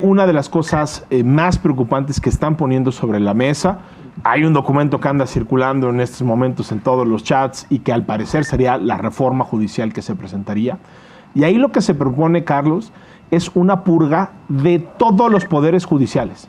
Una de las cosas más preocupantes que están poniendo sobre la mesa, hay un documento que anda circulando en estos momentos en todos los chats y que al parecer sería la reforma judicial que se presentaría. Y ahí lo que se propone, Carlos, es una purga de todos los poderes judiciales.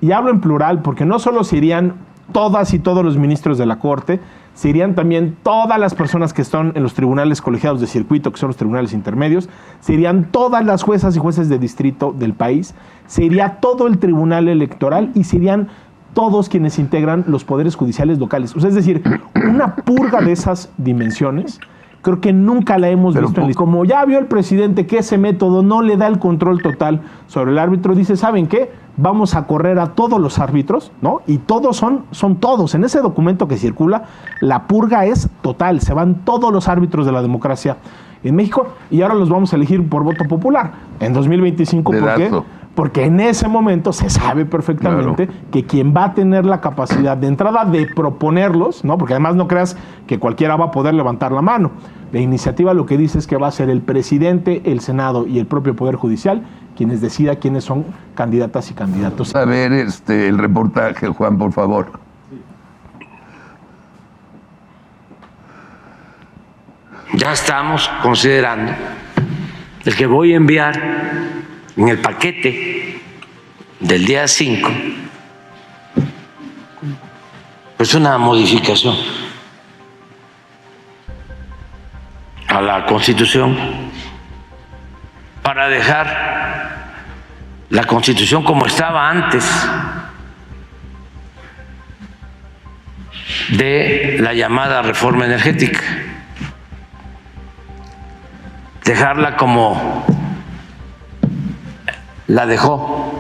Y hablo en plural porque no solo se irían todas y todos los ministros de la Corte, se irían también todas las personas que están en los tribunales colegiados de circuito, que son los tribunales intermedios, se irían todas las juezas y jueces de distrito del país, se iría todo el tribunal electoral y se irían todos quienes integran los poderes judiciales locales. O sea, es decir, una purga de esas dimensiones, creo que nunca la hemos visto. Como ya vio el presidente que ese método no le da el control total sobre el árbitro, dice, ¿saben qué? Vamos a correr a todos los árbitros, ¿no? Y todos son todos. En ese documento que circula, la purga es total. Se van todos los árbitros de la democracia en México y ahora los vamos a elegir por voto popular en 2025. ¿Por qué? Porque en ese momento se sabe perfectamente que quien va a tener la capacidad de entrada de proponerlos, ¿no? Porque además no creas que cualquiera va a poder levantar la mano. La iniciativa lo que dice es que va a ser el presidente, el Senado y el propio Poder Judicial quienes decida quiénes son candidatas y candidatos. A ver el reportaje, Juan, por favor. Ya estamos considerando el que voy a enviar en el paquete del día 5, pues una modificación a la Constitución para dejar la Constitución como estaba antes de la llamada reforma energética, dejarla como la dejó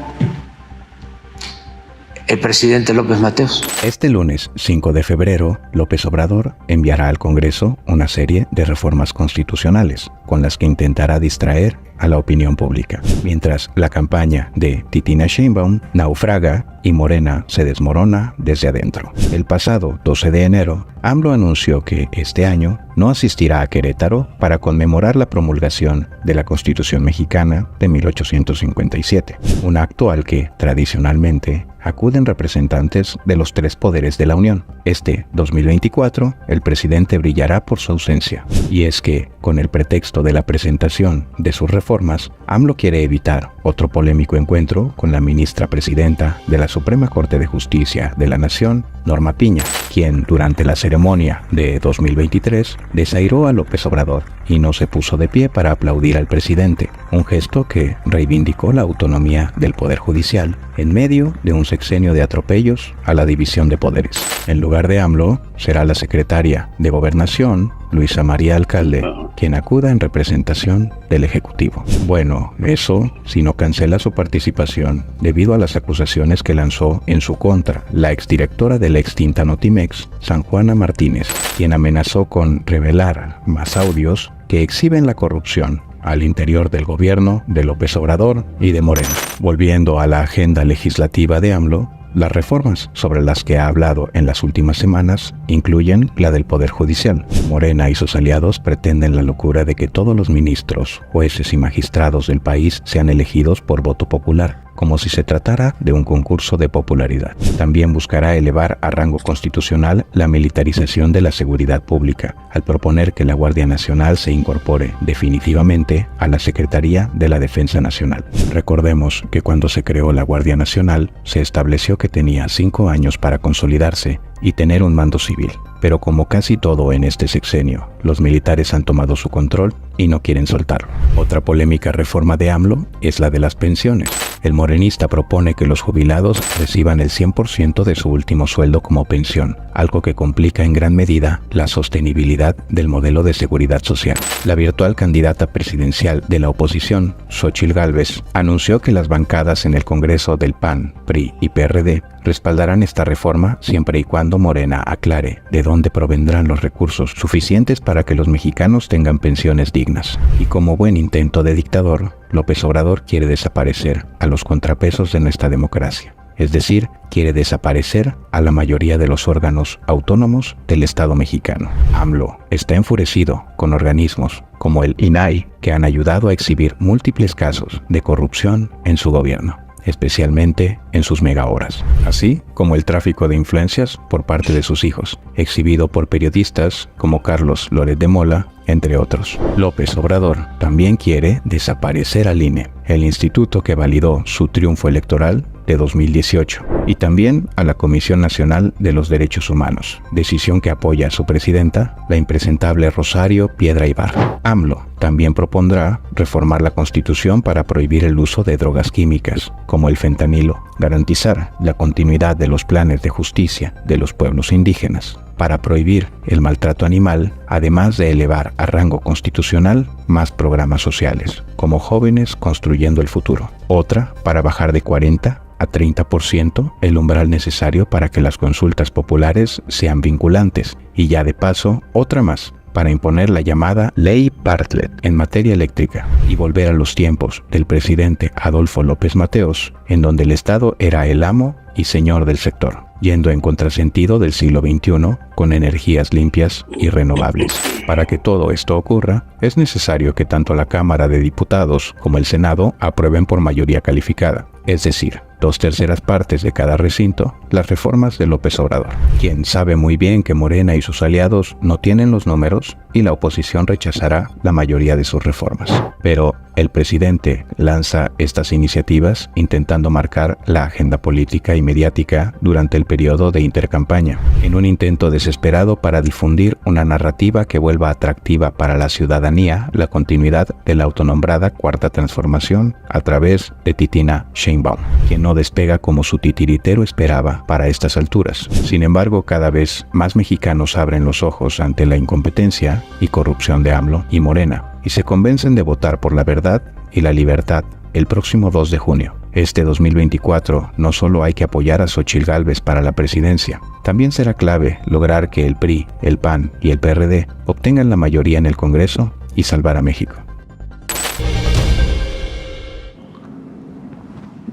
el presidente López Mateos. Este lunes 5 de febrero, López Obrador enviará al Congreso una serie de reformas constitucionales con las que intentará distraer a la opinión pública, mientras la campaña de Titina Sheinbaum naufraga y Morena se desmorona desde adentro. El pasado 12 de enero, AMLO anunció que este año no asistirá a Querétaro para conmemorar la promulgación de la Constitución mexicana de 1857, un acto al que, tradicionalmente, acuden representantes de los tres poderes de la Unión. Este 2024, el presidente brillará por su ausencia. Y es que, con el pretexto de la presentación de sus reformas, AMLO quiere evitar otro polémico encuentro con la ministra presidenta de la Suprema Corte de Justicia de la Nación, Norma Piña, quien durante la ceremonia de 2023 desairó a López Obrador y no se puso de pie para aplaudir al presidente, un gesto que reivindicó la autonomía del Poder Judicial en medio de un sexenio de atropellos a la división de poderes. En lugar de AMLO, será la secretaria de Gobernación, Luisa María Alcalde, quien acuda en representación del Ejecutivo. Bueno, eso si no cancela su participación debido a las acusaciones que lanzó en su contra la exdirectora de la extinta Notimex, San Juana Martínez, quien amenazó con revelar más audios que exhiben la corrupción al interior del gobierno de López Obrador y de Morena. Volviendo a la agenda legislativa de AMLO, las reformas sobre las que ha hablado en las últimas semanas incluyen la del Poder Judicial. Morena y sus aliados pretenden la locura de que todos los ministros, jueces y magistrados del país sean elegidos por voto popular, como si se tratara de un concurso de popularidad. También buscará elevar a rango constitucional la militarización de la seguridad pública, al proponer que la Guardia Nacional se incorpore definitivamente a la Secretaría de la Defensa Nacional. Recordemos que cuando se creó la Guardia Nacional, se estableció que tenía 5 años para consolidarse y tener un mando civil. Pero como casi todo en este sexenio, los militares han tomado su control y no quieren soltarlo. Otra polémica reforma de AMLO es la de las pensiones. El morenista propone que los jubilados reciban el 100% de su último sueldo como pensión, algo que complica en gran medida la sostenibilidad del modelo de seguridad social. La virtual candidata presidencial de la oposición, Xóchitl Gálvez, anunció que las bancadas en el Congreso del PAN, PRI y PRD respaldarán esta reforma siempre y cuando Morena aclare de dónde provendrán los recursos suficientes para que los mexicanos tengan pensiones dignas. Y como buen intento de dictador, López Obrador quiere desaparecer a los contrapesos de nuestra democracia. Es decir, quiere desaparecer a la mayoría de los órganos autónomos del Estado mexicano. AMLO está enfurecido con organismos como el INAI, que han ayudado a exhibir múltiples casos de corrupción en su gobierno. especialmente en sus megahoras, así como el tráfico de influencias por parte de sus hijos, exhibido por periodistas como Carlos Loret de Mola, entre otros. López Obrador también quiere desaparecer al INE, el instituto que validó su triunfo electoral de 2018, y también a la Comisión Nacional de los Derechos Humanos, decisión que apoya a su presidenta, la impresentable Rosario Piedra Ibarra. AMLO también propondrá reformar la Constitución para prohibir el uso de drogas químicas, como el fentanilo, garantizar la continuidad de los planes de justicia de los pueblos indígenas, para prohibir el maltrato animal, además de elevar a rango constitucional más programas sociales, como Jóvenes Construyendo el Futuro. Otra para bajar de 40 a 30% el umbral necesario para que las consultas populares sean vinculantes, y ya de paso, otra más para imponer la llamada Ley Bartlett en materia eléctrica y volver a los tiempos del presidente Adolfo López Mateos, en donde el Estado era el amo y señor del sector, yendo en contrasentido del siglo XXI con energías limpias y renovables. Para que todo esto ocurra, es necesario que tanto la Cámara de Diputados como el Senado aprueben por mayoría calificada, es decir, 2/3 partes de cada recinto, las reformas de López Obrador, quien sabe muy bien que Morena y sus aliados no tienen los números y la oposición rechazará la mayoría de sus reformas. Pero el presidente lanza estas iniciativas intentando marcar la agenda política y mediática durante el periodo de intercampaña, en un intento desesperado para difundir una narrativa que vuelva atractiva para la ciudadanía la continuidad de la autonombrada Cuarta Transformación a través de Titina Sheinbaum, quien no despega como su titiritero esperaba para estas alturas. Sin embargo, cada vez más mexicanos abren los ojos ante la incompetencia y corrupción de AMLO y Morena, y se convencen de votar por la verdad y la libertad el próximo 2 de junio. Este 2024 no solo hay que apoyar a Xóchitl Gálvez para la presidencia, también será clave lograr que el PRI, el PAN y el PRD obtengan la mayoría en el Congreso y salvar a México.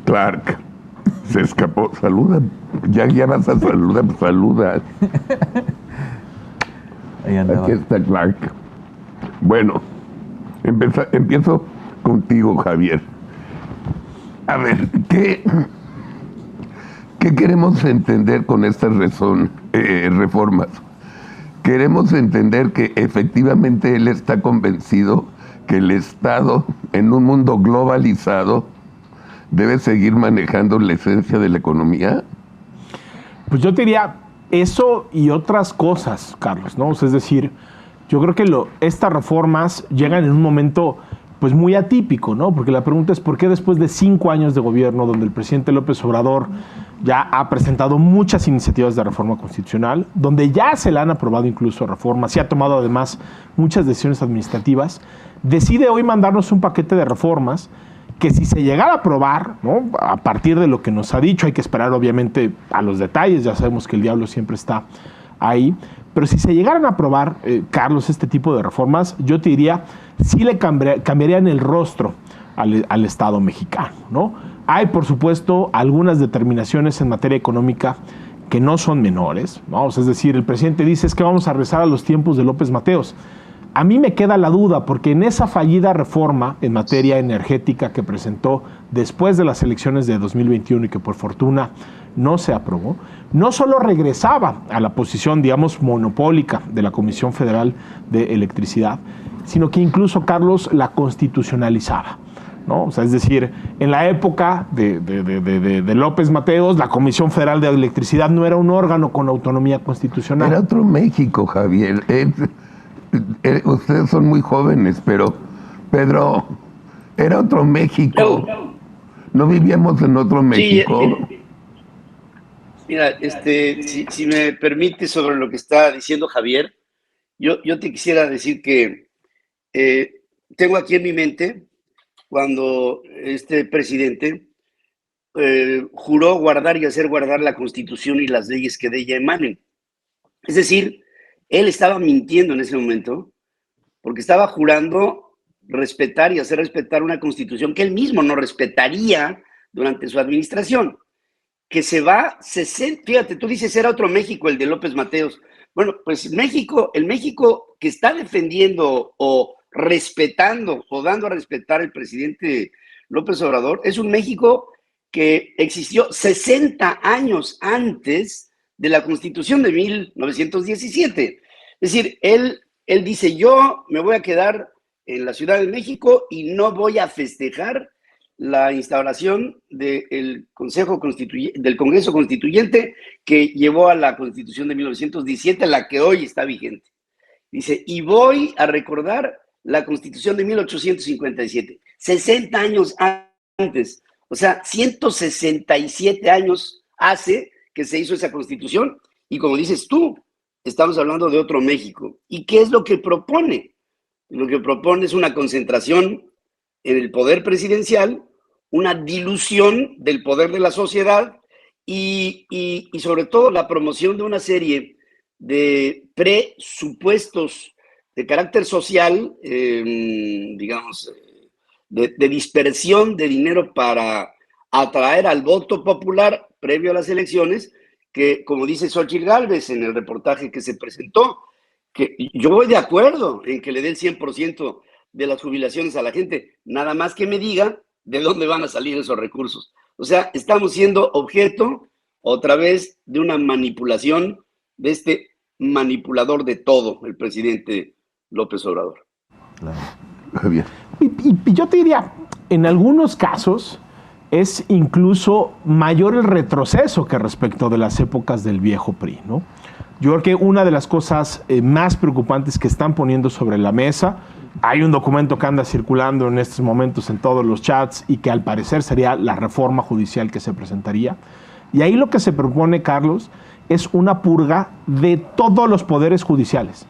Clark, se escapó. Saluda. Ya vas a saludar, pues saluda. Ahí andaba. Aquí está Clark. Bueno, empiezo contigo, Javier. A ver, ¿qué queremos entender con estas reformas? Queremos entender que efectivamente él está convencido que el Estado, en un mundo globalizado, debe seguir manejando la esencia de la economía. Pues yo te diría eso y otras cosas, Carlos, ¿no? O sea, es decir, yo creo que estas reformas llegan en un momento pues muy atípico, ¿no? Porque la pregunta es ¿por qué después de 5 años de gobierno donde el presidente López Obrador ya ha presentado muchas iniciativas de reforma constitucional, donde ya se le han aprobado incluso reformas y ha tomado además muchas decisiones administrativas, decide hoy mandarnos un paquete de reformas que si se llegara a aprobar, ¿no? A partir de lo que nos ha dicho, hay que esperar obviamente a los detalles, ya sabemos que el diablo siempre está ahí, pero si se llegaran a aprobar, Carlos, este tipo de reformas, yo te diría, sí le cambiarían el rostro al Estado mexicano, ¿no? Hay, por supuesto, algunas determinaciones en materia económica que no son menores, ¿no? O sea, es decir, el presidente dice es que vamos a regresar a los tiempos de López Mateos. A mí me queda la duda, porque en esa fallida reforma en materia energética que presentó después de las elecciones de 2021 y que por fortuna no se aprobó, no solo regresaba a la posición, digamos, monopólica de la Comisión Federal de Electricidad, sino que incluso, Carlos, la constitucionalizaba, ¿no? O sea, es decir, en la época de López Mateos, la Comisión Federal de Electricidad no era un órgano con autonomía constitucional. Era otro México, Javier. Ustedes son muy jóvenes, pero, Pedro, era otro México. No vivíamos en otro México. Sí, mira, si me permite sobre lo que está diciendo Javier, yo te quisiera decir que tengo aquí en mi mente cuando este presidente juró guardar y hacer guardar la Constitución y las leyes que de ella emanen. Es decir, él estaba mintiendo en ese momento porque estaba jurando respetar y hacer respetar una Constitución que él mismo no respetaría durante su administración. Que se va, fíjate, tú dices era otro México el de López Mateos. Bueno, pues el México que está defendiendo o respetando o dando a respetar el presidente López Obrador es un México que existió 60 años antes de la Constitución de 1917. Es decir, él dice, yo me voy a quedar en la Ciudad de México y no voy a festejar la instauración del Congreso Constituyente que llevó a la Constitución de 1917, la que hoy está vigente. Dice, y voy a recordar la Constitución de 1857, 60 años antes, o sea, 167 años hace que se hizo esa Constitución, y como dices tú, estamos hablando de otro México. ¿Y qué es lo que propone? Lo que propone es una concentración en el poder presidencial, una dilución del poder de la sociedad y sobre todo la promoción de una serie de presupuestos de carácter social, digamos, de dispersión de dinero para atraer al voto popular previo a las elecciones, que, como dice Xóchitl Gálvez en el reportaje que se presentó, que yo voy de acuerdo en que le dé el 100% de las jubilaciones a la gente, nada más que me diga de dónde van a salir esos recursos. O sea, estamos siendo objeto, otra vez, de una manipulación de este manipulador de todo, el presidente López Obrador. Claro. Javier. Y yo te diría, en algunos casos es incluso mayor el retroceso que respecto de las épocas del viejo PRI, ¿no? Yo creo que una de las cosas más preocupantes que están poniendo sobre la mesa, hay un documento que anda circulando en estos momentos en todos los chats y que al parecer sería la reforma judicial que se presentaría. Y ahí lo que se propone, Carlos, es una purga de todos los poderes judiciales.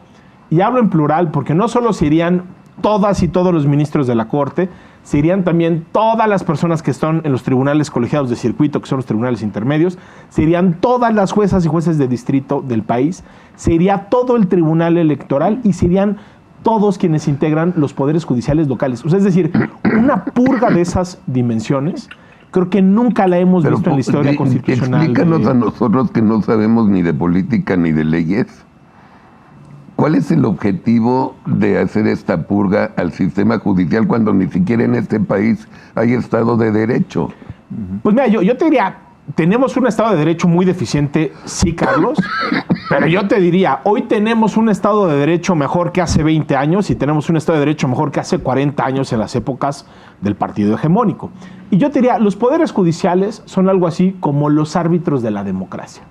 Y hablo en plural porque no solo se irían todas y todos los ministros de la Corte, se irían también todas las personas que están en los tribunales colegiados de circuito, que son los tribunales intermedios, se irían todas las juezas y jueces de distrito del país, se iría todo el tribunal electoral y se irían todos quienes integran los poderes judiciales locales. O sea, es decir, una purga de esas dimensiones, creo que nunca la hemos visto en la historia constitucional. Explícanos a nosotros que no sabemos ni de política ni de leyes. ¿Cuál es el objetivo de hacer esta purga al sistema judicial cuando ni siquiera en este país hay Estado de Derecho? Pues mira, yo te diría, tenemos un Estado de Derecho muy deficiente, sí, Carlos, pero yo te diría, hoy tenemos un Estado de Derecho mejor que hace 20 años y tenemos un Estado de Derecho mejor que hace 40 años en las épocas del partido hegemónico. Y yo te diría, los poderes judiciales son algo así como los árbitros de la democracia,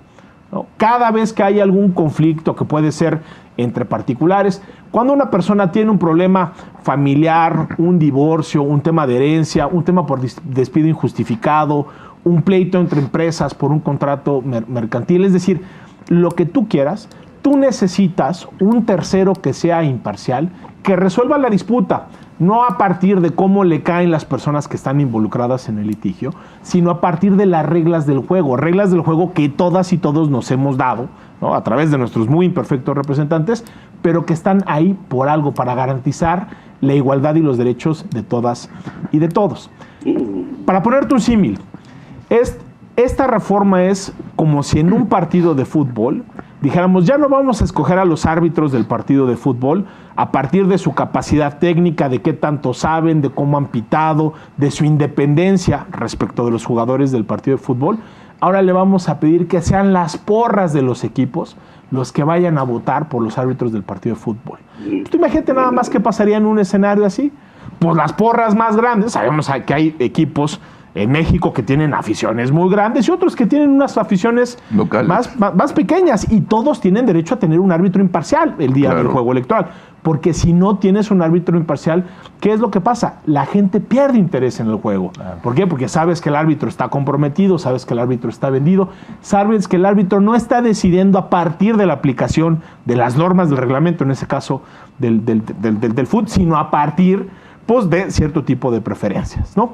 ¿no? Cada vez que hay algún conflicto que puede ser entre particulares, cuando una persona tiene un problema familiar, un divorcio, un tema de herencia, un tema por despido injustificado, un pleito entre empresas por un contrato mercantil, es decir, lo que tú quieras, tú necesitas un tercero que sea imparcial, que resuelva la disputa, no a partir de cómo le caen las personas que están involucradas en el litigio, sino a partir de las reglas del juego que todas y todos nos hemos dado, ¿no? A través de nuestros muy imperfectos representantes, pero que están ahí por algo, para garantizar la igualdad y los derechos de todas y de todos. Para ponerte un símil, esta reforma es como si en un partido de fútbol dijéramos, ya no vamos a escoger a los árbitros del partido de fútbol a partir de su capacidad técnica, de qué tanto saben, de cómo han pitado, de su independencia respecto de los jugadores del partido de fútbol. Ahora le vamos a pedir que sean las porras de los equipos los que vayan a votar por los árbitros del partido de fútbol. Pues tú imagínate nada más qué pasaría en un escenario así. Pues las porras más grandes, sabemos que hay equipos en México que tienen aficiones muy grandes y otros que tienen unas aficiones más pequeñas, y todos tienen derecho a tener un árbitro imparcial el día del juego electoral, porque si no tienes un árbitro imparcial, ¿qué es lo que pasa? La gente pierde interés en el juego. ¿Por qué? Porque sabes que el árbitro está comprometido, sabes que el árbitro está vendido, sabes que el árbitro no está decidiendo a partir de la aplicación de las normas del reglamento, en ese caso del fútbol, sino a partir, pues, de cierto tipo de preferencias, ¿no?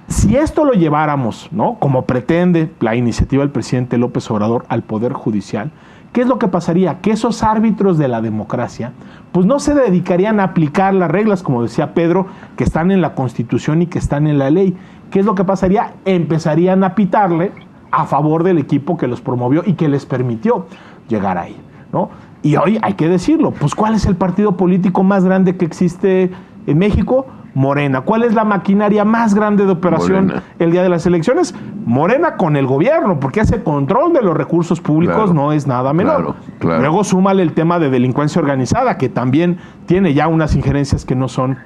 Si esto lo lleváramos, ¿no?, como pretende la iniciativa del presidente López Obrador, al Poder Judicial, ¿qué es lo que pasaría? Que esos árbitros de la democracia pues no se dedicarían a aplicar las reglas, como decía Pedro, que están en la Constitución y que están en la ley. ¿Qué es lo que pasaría? Empezarían a pitarle a favor del equipo que los promovió y que les permitió llegar ahí, ¿no? Y hoy hay que decirlo, pues ¿cuál es el partido político más grande que existe en México? Morena. ¿Cuál es la maquinaria más grande de operación Morena. el día de las elecciones? Morena con el gobierno, porque ese control de los recursos públicos Claro. no es nada menor. Claro, claro. Luego súmale el tema de delincuencia organizada, que también tiene ya unas injerencias que no son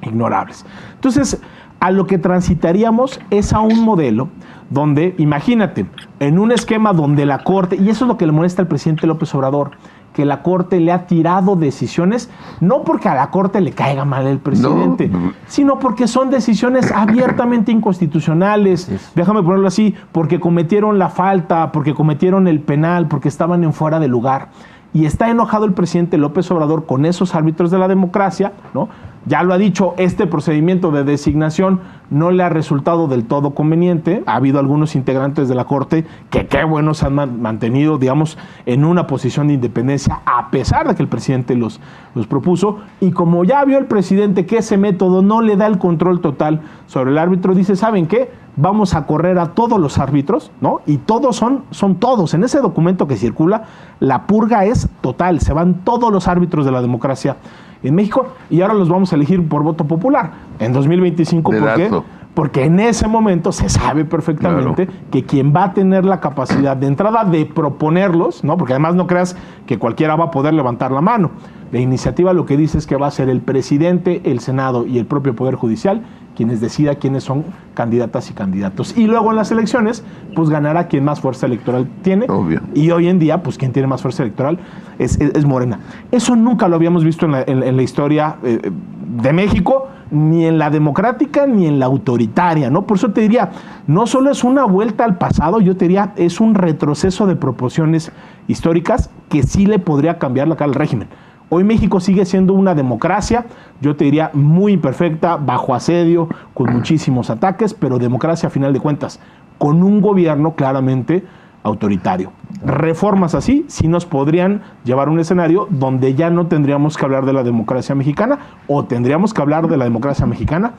ignorables. Entonces, a lo que transitaríamos es a un modelo donde, imagínate, en un esquema donde la Corte, y eso es lo que le molesta al presidente López Obrador, que la Corte le ha tirado decisiones, no porque a la Corte le caiga mal el presidente, No. sino porque son decisiones abiertamente inconstitucionales. Déjame ponerlo así, porque cometieron la falta, porque cometieron el penal, porque estaban en fuera de lugar. Y está enojado el presidente López Obrador con esos árbitros de la democracia, ¿no? Ya lo ha dicho, este procedimiento de designación no le ha resultado del todo conveniente. Ha habido algunos integrantes de la Corte que qué bueno se han mantenido, digamos, en una posición de independencia, a pesar de que el presidente los propuso. Y como ya vio el presidente que ese método no le da el control total sobre el árbitro, dice, ¿saben qué? Vamos a correr a todos los árbitros, ¿no? Y todos son todos. En ese documento que circula, la purga es total. Se van todos los árbitros de la democracia en México y ahora los vamos a elegir por voto popular en 2025. ¿Por qué? Porque en ese momento se sabe perfectamente que quien va a tener la capacidad de entrada de proponerlos, ¿no? Porque además no creas que cualquiera va a poder levantar la mano. La iniciativa lo que dice es que va a ser el presidente, el Senado y el propio Poder Judicial quienes decida quiénes son candidatas y candidatos. Y luego en las elecciones, pues ganará quien más fuerza electoral tiene. Obvio. Y hoy en día, pues quien tiene más fuerza electoral es Morena. Eso nunca lo habíamos visto en la historia de México, ni en la democrática, ni en la autoritaria, ¿no? Por eso te diría, no solo es una vuelta al pasado, yo te diría, es un retroceso de proporciones históricas que sí le podría cambiar la cara al régimen. Hoy México sigue siendo una democracia, yo te diría muy imperfecta, bajo asedio, con muchísimos ataques, pero democracia a final de cuentas, con un gobierno claramente autoritario. Reformas así sí nos podrían llevar a un escenario donde ya no tendríamos que hablar de la democracia mexicana o tendríamos que hablar de la democracia mexicana,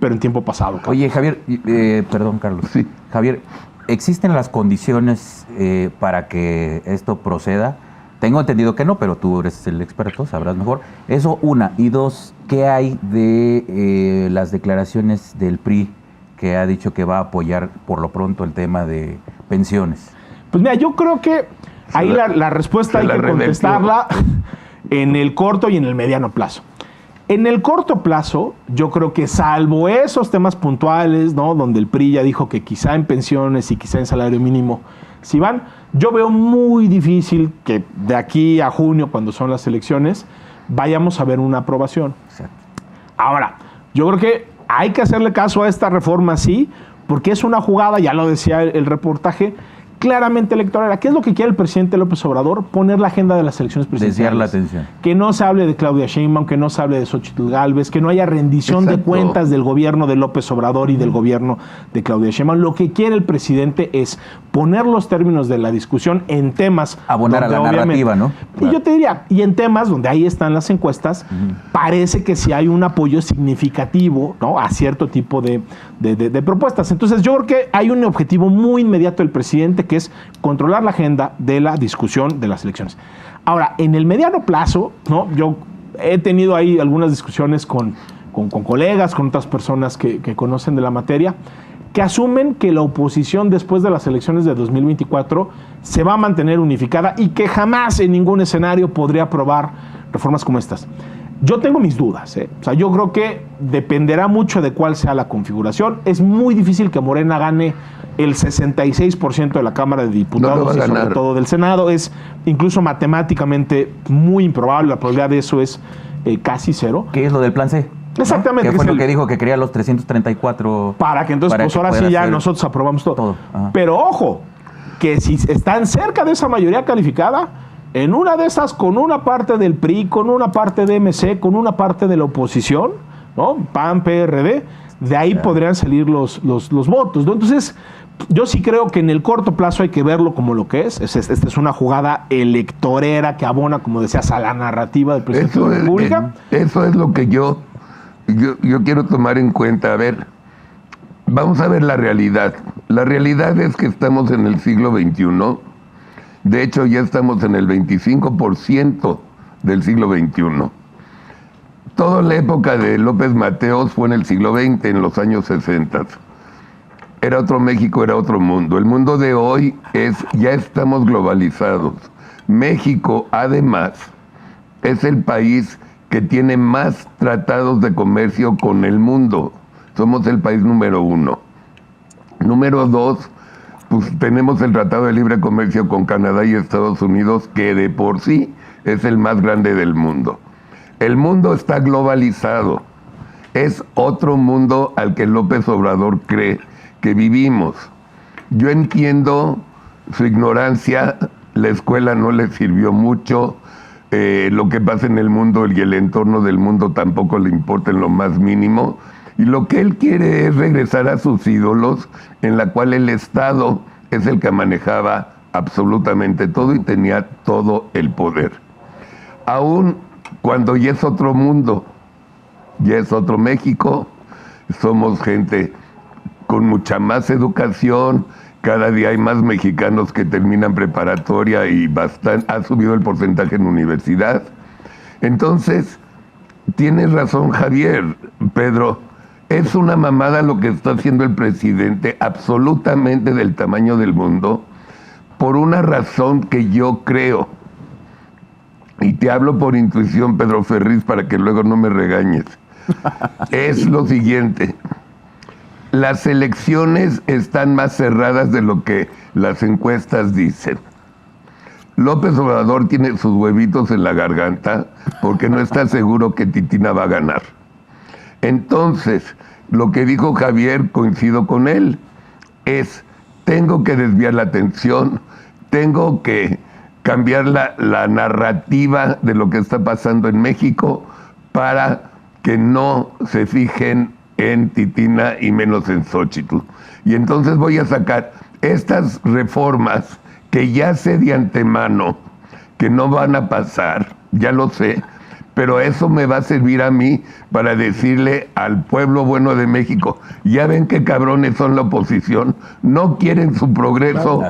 pero en tiempo pasado. Carlos. Oye, Javier, perdón, Carlos. Sí. Javier, ¿existen las condiciones para que esto proceda? Tengo entendido que no, pero tú eres el experto, sabrás mejor. Eso, una. Y dos, ¿qué hay de las declaraciones del PRI que ha dicho que va a apoyar por lo pronto el tema de pensiones? Pues mira, yo creo que ahí la respuesta hay que contestarla en el corto y en el mediano plazo. En el corto plazo, yo creo que salvo esos temas puntuales, ¿no? Donde el PRI ya dijo que quizá en pensiones y quizá en salario mínimo, si van, yo veo muy difícil que de aquí a junio, cuando son las elecciones, vayamos a ver una aprobación. Exacto. Ahora, yo creo que hay que hacerle caso a esta reforma, sí, porque es una jugada, ya lo decía el reportaje, claramente electoral. ¿Qué es lo que quiere el presidente López Obrador? Poner la agenda de las elecciones presidenciales. Desviar la atención. Que no se hable de Claudia Sheinbaum, que no se hable de Xóchitl Gálvez, que no haya rendición de cuentas del gobierno de López Obrador y del gobierno de Claudia Sheinbaum. Lo que quiere el presidente es poner los términos de la discusión en temas... Abonar a la narrativa, ¿no? Y yo te diría, y en temas donde ahí están las encuestas, parece que sí hay un apoyo significativo, ¿no? A cierto tipo de propuestas. Entonces yo creo que hay un objetivo muy inmediato del presidente, que es controlar la agenda de la discusión de las elecciones. Ahora, en el mediano plazo, ¿no? Yo he tenido ahí algunas discusiones con colegas, con otras personas que conocen de la materia, que asumen que la oposición después de las elecciones de 2024 se va a mantener unificada y que jamás en ningún escenario podría aprobar reformas como estas. Yo tengo mis dudas, ¿eh? O sea, yo creo que dependerá mucho de cuál sea la configuración. Es muy difícil que Morena gane el 66% de la Cámara de Diputados y sobre todo del Senado. Es incluso matemáticamente muy improbable, la probabilidad de eso es casi cero. ¿Qué es lo del plan C? Exactamente. ¿Qué fue lo que dijo que quería los 334? Para que entonces, pues ahora sí ya nosotros aprobamos todo. Pero ojo, que si están cerca de esa mayoría calificada, en una de esas, con una parte del PRI, con una parte de MC, con una parte de la oposición, ¿no? PAN, PRD, de ahí podrían salir los votos, ¿no? Entonces, yo sí creo que en el corto plazo hay que verlo como lo que es. Esta es una jugada electorera que abona, como decías, a la narrativa del presidente de la República. Eso es lo que yo quiero tomar en cuenta. A ver, vamos a ver la realidad. La realidad es que estamos en el siglo XXI. De hecho, ya estamos en el 25% del siglo XXI. Toda la época de López Mateos fue en el siglo XX, en los años 60. Era otro México, era otro mundo. El mundo de hoy ya estamos globalizados. México, además, es el país que tiene más tratados de comercio con el mundo. Somos el país número 1. Número 2, pues tenemos el Tratado de Libre Comercio con Canadá y Estados Unidos, que de por sí es el más grande del mundo. El mundo está globalizado. Es otro mundo al que López Obrador cree que vivimos. Yo entiendo su ignorancia, la escuela no le sirvió mucho, lo que pasa en el mundo y el entorno del mundo tampoco le importa en lo más mínimo, y lo que él quiere es regresar a sus ídolos, en la cual el Estado es el que manejaba absolutamente todo y tenía todo el poder. Aún cuando ya es otro mundo, ya es otro México, somos gente con mucha más educación, cada día hay más mexicanos que terminan preparatoria y ha subido el porcentaje en universidad. Entonces, tienes razón, Javier, Pedro, es una mamada lo que está haciendo el presidente, absolutamente del tamaño del mundo, por una razón que yo creo, y te hablo por intuición, Pedro Ferriz, para que luego no me regañes, es lo siguiente: las elecciones están más cerradas de lo que las encuestas dicen. López Obrador tiene sus huevitos en la garganta porque no está seguro que Titina va a ganar. Entonces, lo que dijo Javier, coincido con él, tengo que desviar la atención, tengo que cambiar la narrativa de lo que está pasando en México para que no se fijen en Titina y menos en Xóchitl. Y entonces voy a sacar estas reformas que ya sé de antemano que no van a pasar, ya lo sé, pero eso me va a servir a mí para decirle al pueblo bueno de México: ya ven qué cabrones son la oposición, no quieren su progreso,